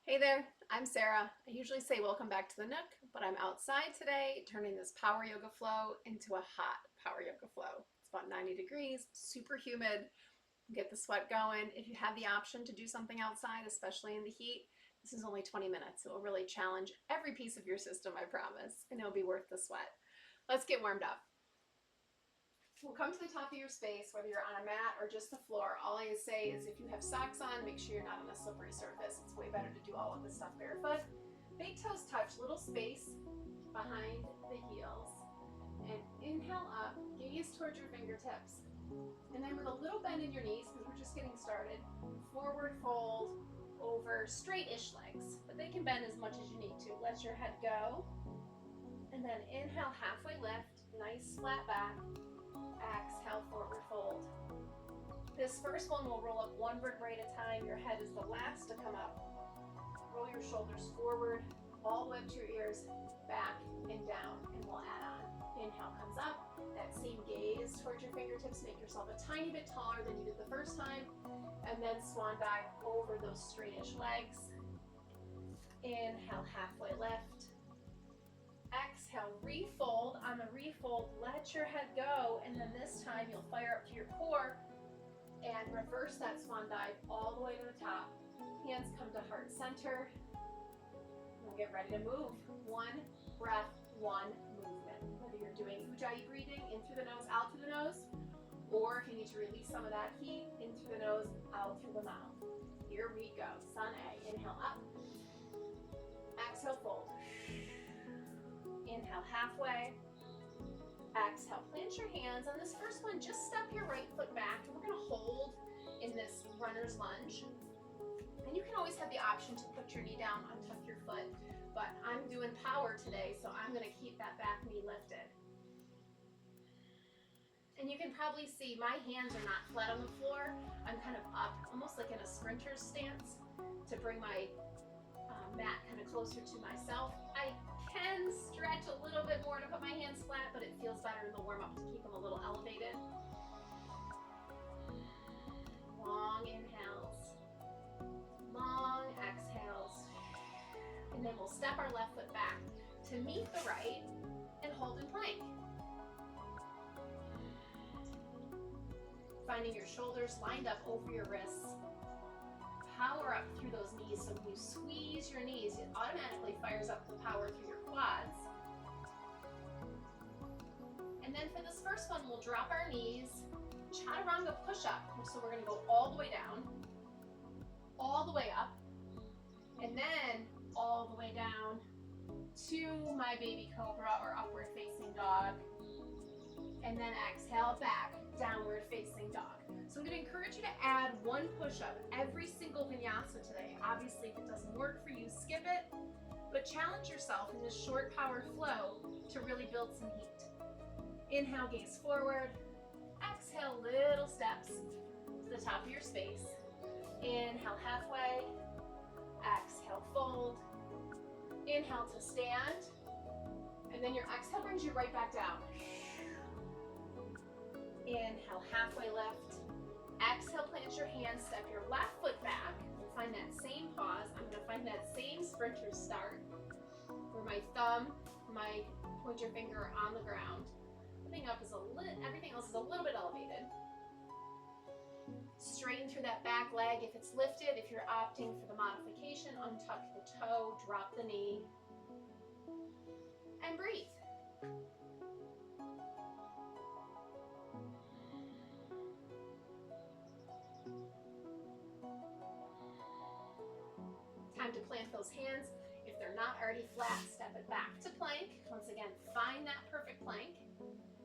Hey there, I'm Sarah. I usually say welcome back to the Nook, but I'm outside today turning this power yoga flow into a hot power yoga flow. It's about 90 degrees, super humid, get the sweat going. If you have the option to do something outside, especially in the heat, this is only 20 minutes. It will really challenge every piece of your system, I promise, and it'll be worth the sweat. Let's get warmed up. We'll come to the top of your space, whether you're on a mat or just the floor. All I say is if you have socks on, make sure you're not on a slippery surface. It's way better to do all of this stuff barefoot. Big toes touch, little space behind the heels. And inhale up, gaze towards your fingertips. And then with a little bend in your knees, because we're just getting started, forward fold over straight-ish legs. But they can bend as much as you need to. Let your head go. And then inhale, halfway lift, nice flat back. Exhale, forward fold. This first one will roll up one vertebrae at a time. Your head is the last to come up. Roll your shoulders forward, all the way up to your ears, back and down, and we'll add on. Inhale comes up. That same gaze towards your fingertips. Make yourself a tiny bit taller than you did the first time. And then swan dive over those straightish legs. Inhale, halfway lift. Exhale, refold. On the refold, let your head go, and then this time you'll fire up to your core and reverse that swan dive all the way to the top. Hands come to heart center. We'll get ready to move. One breath, one movement. Whether you're doing ujjayi breathing, in through the nose, out through the nose, or if you need to release some of that heat, in through the nose, out through the mouth. Here we go. Sun A. Inhale up. Exhale, fold. Inhale halfway. Exhale, plant your hands. On this first one, just step your right foot back, and we're going to hold in this runner's lunge. And you can always have the option to put your knee down, untuck your foot, but I'm doing power today, so I'm going to keep that back knee lifted. And you can probably see my hands are not flat on the floor. I'm kind of up, almost like in a sprinter's stance, to bring my mat kind of closer to myself. I can stretch a little bit more to put my hands flat, but it feels better in the warm-up to keep them a little elevated. Long inhales, long exhales, and then we'll step our left foot back to meet the right and hold in plank. Finding your shoulders lined up over your wrists. Power up through those knees. So when you squeeze your knees, it automatically fires up the power through your quads. And then for this first one, we'll drop our knees, chaturanga push-up. So we're going to go all the way down, all the way up, and then all the way down to my baby cobra or upward facing dog. And then exhale back, downward facing dog. So I'm going to encourage you to add one push-up every single vinyasa today. Obviously, if it doesn't work for you, skip it, but challenge yourself in this short power flow to really build some heat. Inhale, gaze forward. Exhale, little steps to the top of your space. Inhale, halfway. Exhale, fold. Inhale to stand. And then your exhale brings you right back down. Inhale, halfway lift. Exhale, plant your hands, step your left foot back. Find that same pause. I'm going to find that same sprinter start where my thumb, my pointer finger are on the ground. Everything else is a little bit elevated. Straighten through that back leg if it's lifted. If you're opting for the modification, untuck the toe, drop the knee, and breathe. Time to plant those hands. If they're not already flat, step it back to plank. Once again, find that perfect plank.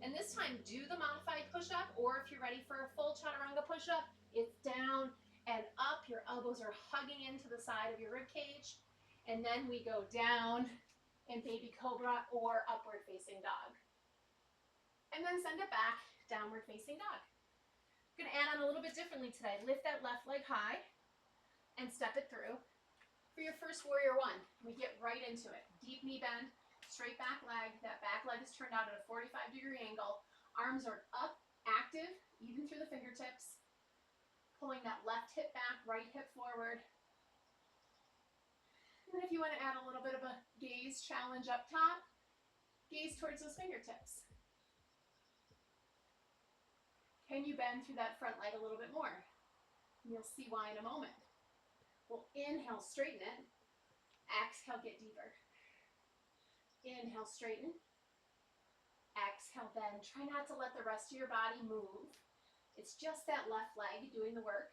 And this time, do the modified push-up, or if you're ready for a full chaturanga push-up, it's down and up. Your elbows are hugging into the side of your rib cage. And then we go down in baby cobra or upward facing dog. And then send it back, downward facing dog. I'm going to add on a little bit differently today. Lift that left leg high and step it through. For your first warrior one, we get right into it. Deep knee bend, straight back leg. That back leg is turned out at a 45-degree angle. Arms are up, active, even through the fingertips. Pulling that left hip back, right hip forward. add a little bit of a gaze challenge up top. Gaze towards those fingertips. Can you bend through that front leg a little bit more? And you'll see why in a moment. We'll inhale, straighten it. Exhale, get deeper. Inhale, straighten. Exhale, bend. Try not to let the rest of your body move. It's just that left leg doing the work.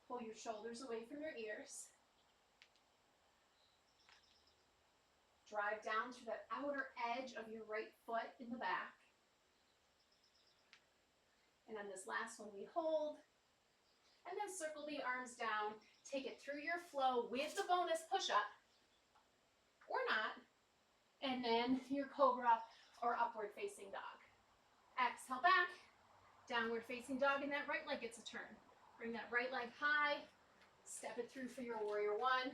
Pull your shoulders away from your ears. Drive down through that outer edge of your right foot in the back. And on this last one, we hold. And then circle the arms down. Take it through your flow with the bonus push-up, or not. And then your cobra or upward facing dog. Exhale back, downward facing dog, and that right leg gets a turn. Bring that right leg high, step it through for your warrior one.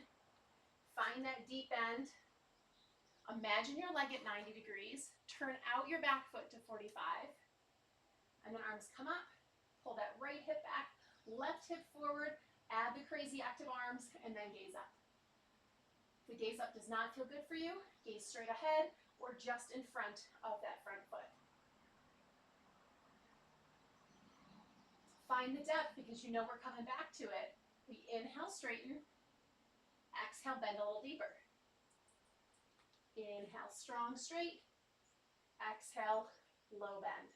Find that deep bend. Imagine your leg at 90 degrees. Turn out your back foot to 45. And then arms come up, pull that right hip back, left hip forward, add the crazy active arms, and then gaze up. If the gaze up does not feel good for you, gaze straight ahead or just in front of that front foot. Find the depth because you know we're coming back to it. We inhale, straighten. Exhale, bend a little deeper. Inhale, strong, straight. Exhale, low bend.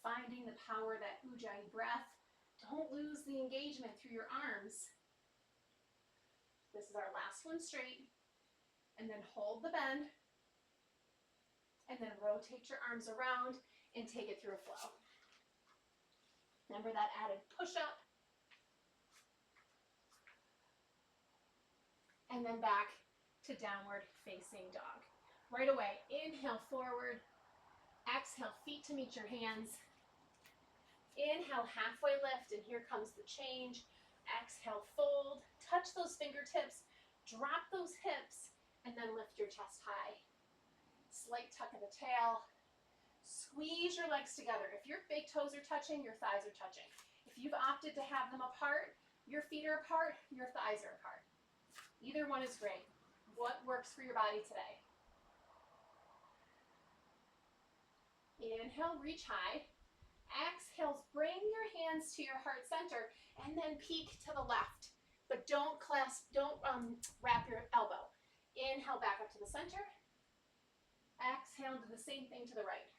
Finding the power of that Ujjayi breath. Don't lose the engagement through your arms. This is our last one, straight. And then hold the bend. And then rotate your arms around and take it through a flow. Remember that added push-up. And then back to downward facing dog. Right away, inhale forward. Exhale, feet to meet your hands. Inhale, halfway lift, and here comes the change. Exhale, fold. Touch those fingertips. Drop those hips, and then lift your chest high. Slight tuck of the tail. Squeeze your legs together. If your big toes are touching, your thighs are touching. If you've opted to have them apart, your feet are apart, your thighs are apart. Either one is great. What works for your body today? Inhale, reach high. Exhale, bring your hands to your heart center and then peek to the left. But don't wrap your elbow. Inhale, back up to the center. Exhale, do the same thing to the right.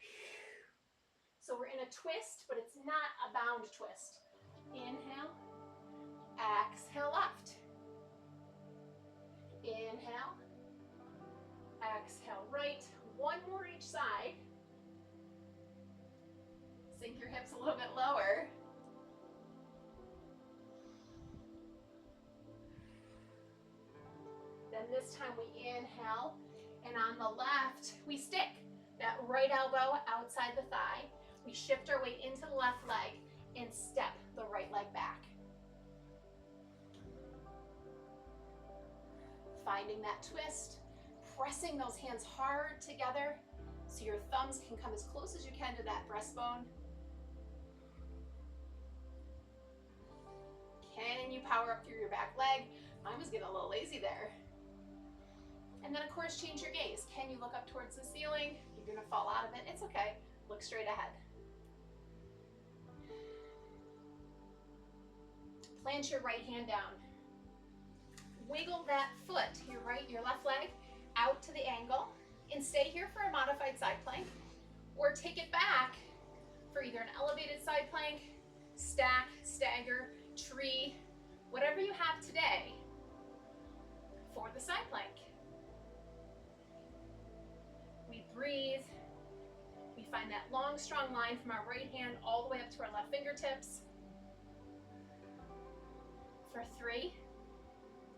So we're in a twist, but it's not a bound twist. Inhale. Exhale, left. Inhale. Exhale, right. One more each side. Sink your hips a little bit lower. Then this time we inhale, and on the left, we stick that right elbow outside the thigh. We shift our weight into the left leg and step the right leg back. Finding that twist, pressing those hands hard together so your thumbs can come as close as you can to that breastbone. Can you power up through your back leg? Mine was getting a little lazy there. And then of course, change your gaze. Can you look up towards the ceiling? You're gonna fall out of it, it's okay. Look straight ahead. Plant your right hand down. Wiggle that foot, your left leg, out to the angle, and stay here for a modified side plank, or take it back for either an elevated side plank, stack, stagger, tree, whatever you have today for the side plank. We breathe. We find that long, strong line from our right hand all the way up to our left fingertips. For 3,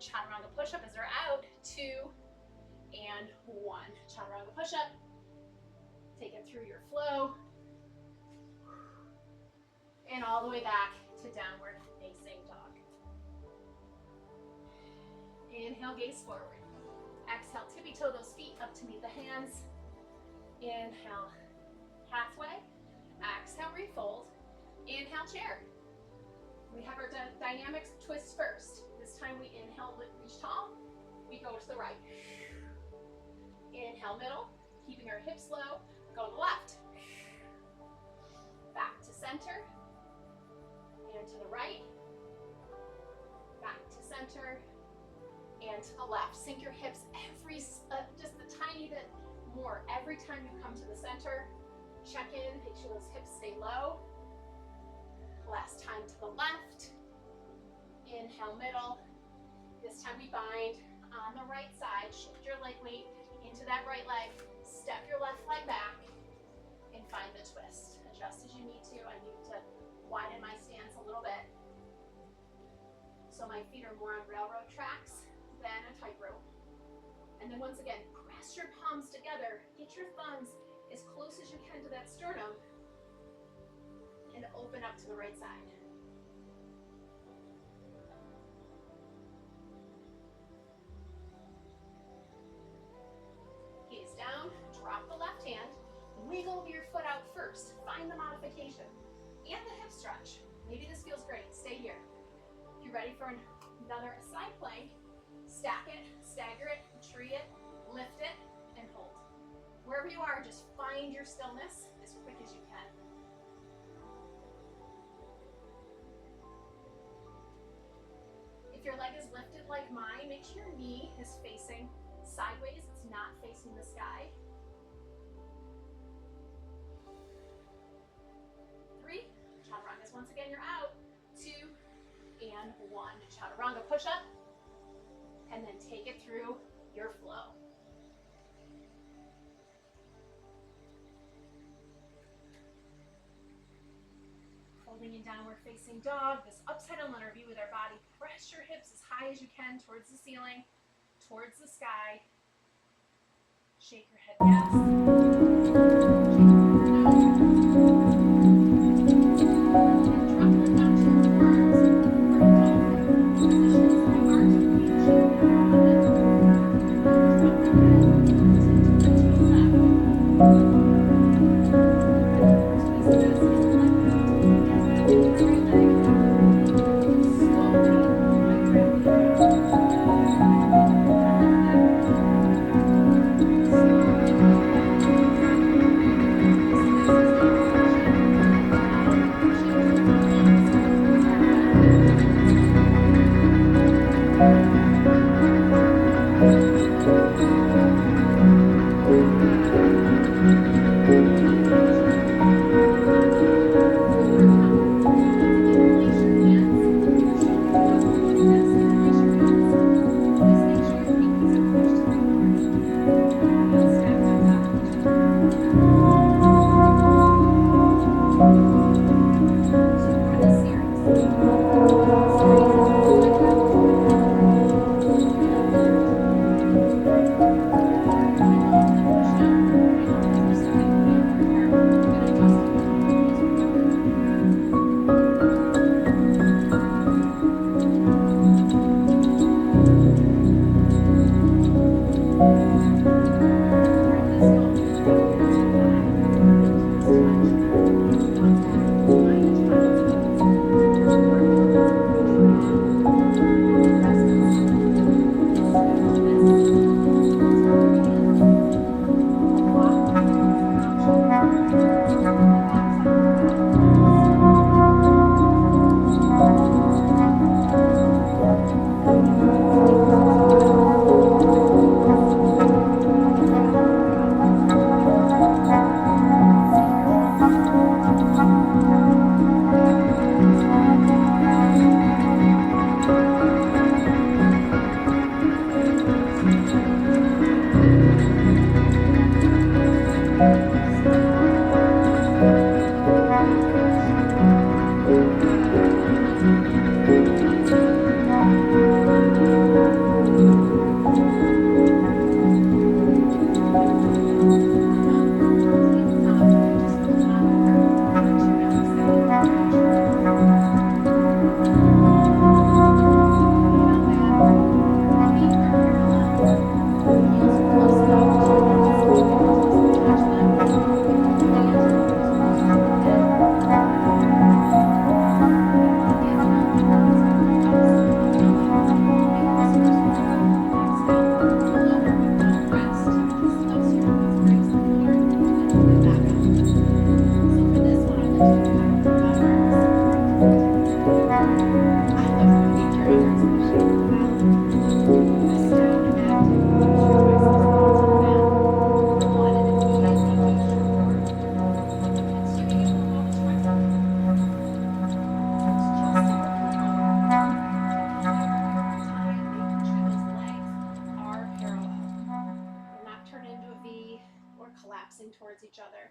chaturanga push-up as we're out, 2, and 1. Chaturanga push-up. Take it through your flow. And all the way back to downward facing dog. Inhale, gaze forward. Exhale, tippy toe those feet up to meet the hands. Inhale, halfway. Exhale, refold. Inhale, chair. We have our dynamic twist first. This time we inhale, reach tall. We go to the right. Inhale, middle, keeping our hips low. Go to the left. Back to center. And to the right. Back to center. And to the left. Sink your hips just a tiny bit more every time you come to the center. Check in, make sure those hips stay low. Last time to the left. Inhale, middle. This time we bind on the right side. Shift your leg weight into that right leg. Step your left leg back and find the twist. Adjust as you need to. I need to widen my stance a little bit so my feet are more on railroad tracks than a tightrope. And then once again, press your palms together. Get your thumbs as close as you can to that sternum and open up to the right side. Gaze down, drop the left hand, wiggle your foot out first. Find the modification and the hip stretch. Maybe this feels great. Stay here. If you're ready for another side plank, stack it, stagger it, tree it, lift it, and hold. Wherever you are, just find your stillness as quick as you can. If your leg is lifted like mine, make sure your knee is facing sideways. It's not facing the sky. 3, chaturangas. Once again, you're out. 2, and 1. Chaturanga push-up, and then take it through your flow. Folding in downward facing dog, this upside down letter V with our body. Press your hips as high as you can towards the ceiling, towards the sky. Shake your head yes. collapsing towards each other.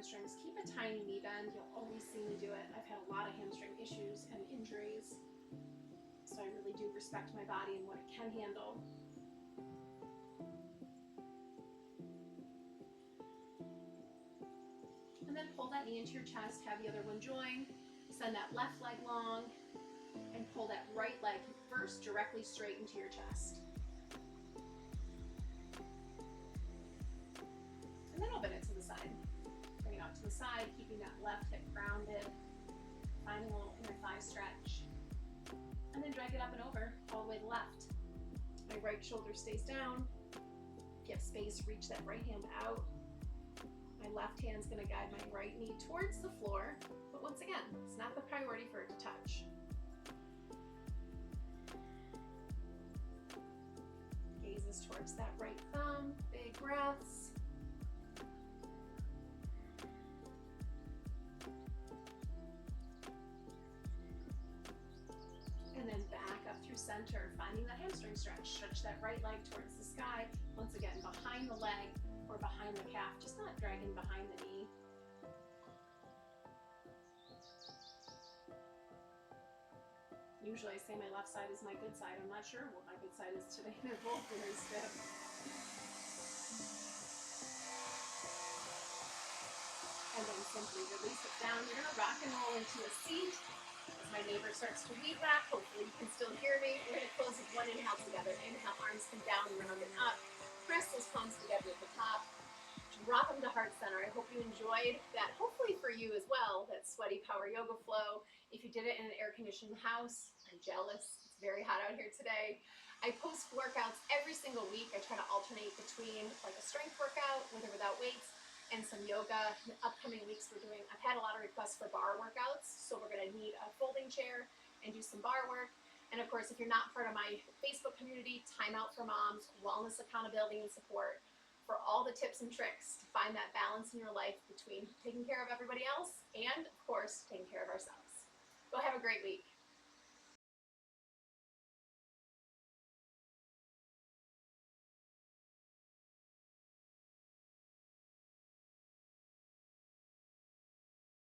hamstrings. Keep a tiny knee bend. You'll always see me do it. I've had a lot of hamstring issues and injuries, so I really do respect my body and what it can handle. And then pull that knee into your chest, have the other one join. Send that left leg long and pull that right leg first directly straight into your chest. And then open it to the side. Bring it out to the side, keeping that left hip grounded, finding a little inner thigh stretch. And then drag it up and over, all the way to the left. My right shoulder stays down. Give space, reach that right hand out. My left hand's gonna guide my right knee towards the floor, but once again, it's not the priority for it to touch. Gaze noses towards that right thumb. Big breaths. And then back up through center, finding that hamstring stretch. Stretch that right leg towards the sky. Once again, behind the leg or behind the calf, just not dragging behind the knee. Usually I say my left side is my good side. I'm not sure what my good side is today. They're both very stiff. And then simply release it down. You're gonna rock and roll into a seat. As my neighbor starts to weed whack, hopefully you can still hear me. We're gonna close with one inhale together. Inhale, arms come down, round and up. Press those palms together at the top. Drop them to heart center. I hope you enjoyed that, hopefully for you as well, that sweaty power yoga flow. If you did it in an air-conditioned house, I'm jealous. It's very hot out here today. I post workouts every single week. I try to alternate between like a strength workout with or without weights and some yoga. In the upcoming weeks I've had a lot of requests for bar workouts, so we're gonna need a folding chair and do some bar work. And of course, if you're not part of my Facebook community, Time Out for Moms, wellness, accountability, and support, for all the tips and tricks to find that balance in your life between taking care of everybody else and, of course, taking care of ourselves. Go have a great week.